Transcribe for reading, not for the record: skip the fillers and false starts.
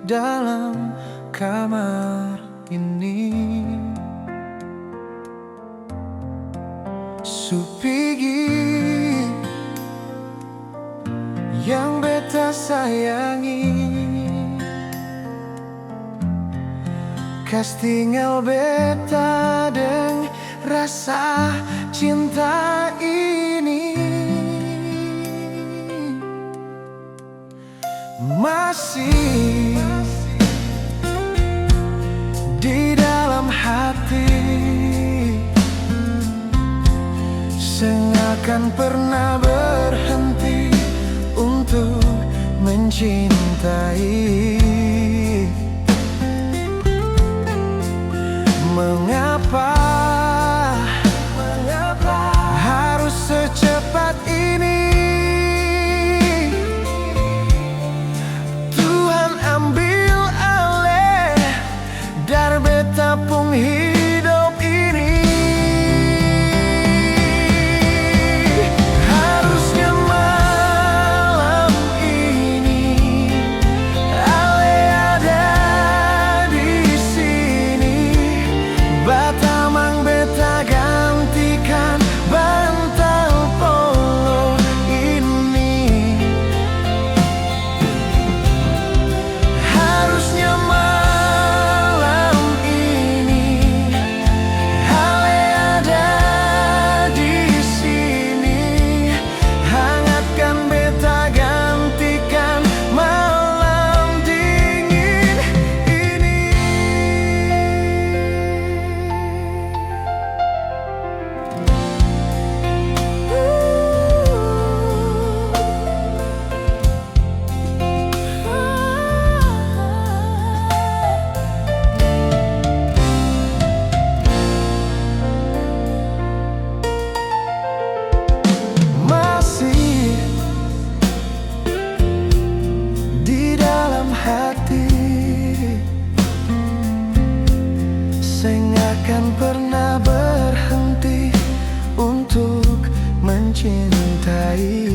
dalam kamar ini. Supigi yang beta sayangi, kas tinggal beta deng rasa cinta ini. Masih di dalam hati, seakan pernah berhenti untuk mencintai. Mengapa harus secepat ini? Tuhan ambil alih dari beta pung hidup ini. Harusnya malam ini Ale ada di sini. Batamang beta gantikan bantal polo ini. Harusnya malam ini Ale ada di sini. Hangatkan beta gantikan malam dingin ini. Masih di dalam hati, seakan pernah berhenti untuk mencintai.